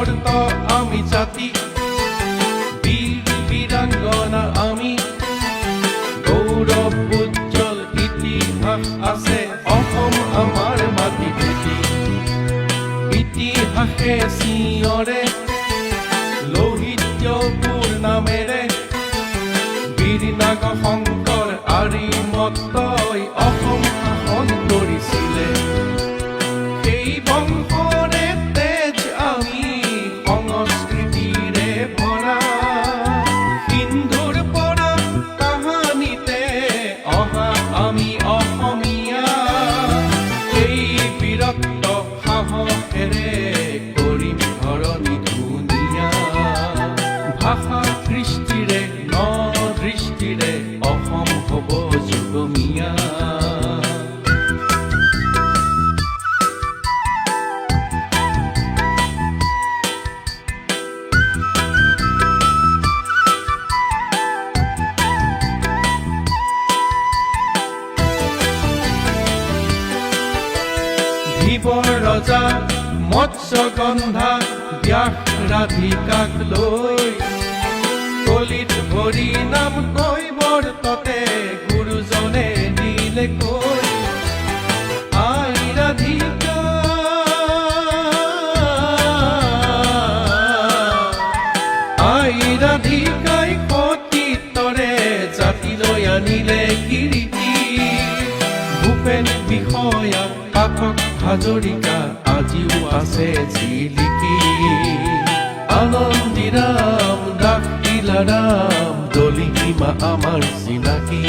কৈবৰ্ত আমি জাতি, বীৰ বীৰাংগনা আমি, গৌৰৱ উজ্জ্বল ইতিহাস আছে অসম আমাৰ মাটি ভেটি। ইতিহাসে চিঞৰে লৌহিত্যপুৰ নামেৰে, বীৰ নাগ শংকৰ আৰিমত্তই অসম শাসন কৰিছিলে। সেই বংশৰে তেজ আমি সংস্কৃতিৰে ভৰা, সিন্ধুৰ পৰা কাহানিতে অহা আমি অসমীয়া। সেই বীৰত্ব সাহসেৰে কৰিম ধৰণী ধুনীয়া, ভাষা কৃষ্টিৰে ন দৃষ্টিৰে অসম হ'ব যুগমীয়া। শিৱৰ ৰজা মৎস্যগন্ধা ব্যাস ৰাধিকাক লৈ, কলিত হৰি নাম কৈবৰ্ততে গুৰুজনে দিলে কৈ। আই ৰাধিকা আই ৰাধিকাই সতীত্বৰে জাতিলৈ আনিলে কীৰ্তি। ভূপেন বিষয়া পাঠক হাজৰিকা আজিও আছে জিলিকি। আনন্দীৰাম দাস তিলাৰাম দলিমা আমাৰ চিনাকি।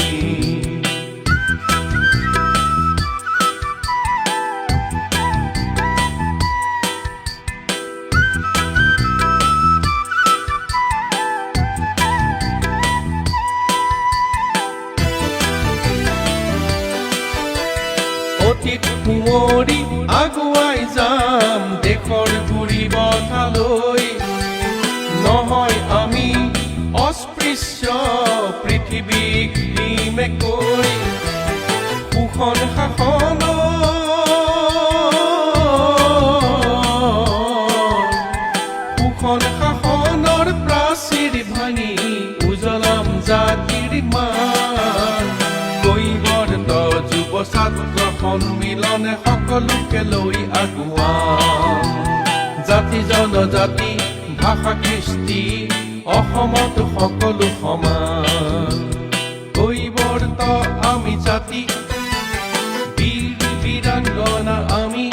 অতীত সোঁৱৰি আগুৱাই যাম দেশৰ গুৰি বঠালৈ, নহয় আমি অস্পৃশ্য পৃথিৱীক নিমেকৈ। শোষণ শাসনৰ প্ৰাচীৰ ভাঙি উজলাম জাতিৰ মান। কৈবৰ্ত যুৱ ছাত্ৰ সন্মিলনে সকলোকে লৈ আগুৱাম। জাতি জনজাতি ভাষা কৃষ্টি অসমত সকলো সমান। কৈবৰ্ত আমি জাতি, বীৰ বীৰাংগনা আমি,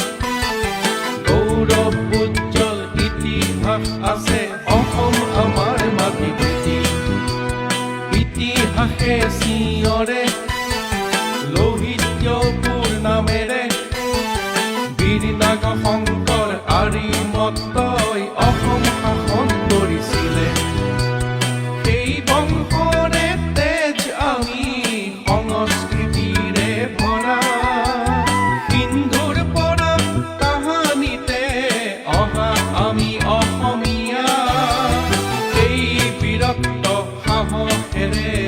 গৌৰৱ উজ্জ্বল ইতিহাস আছে অসম আমাৰ মাটি ভেটি। ইতিহাসে চিঞৰে লৌহিত্যপুৰ নামেৰে, বীৰ নাগ শংকৰ আৰিমত্তই অসম শাসন কৰিছিলে। সেই বংশৰে তেজ আমি সংস্কৃতিৰে ভৰা, সিন্ধুৰ পৰা কাহানিতে অহা আমি অসমীয়া। সেই বীৰত্ব সাহসেৰে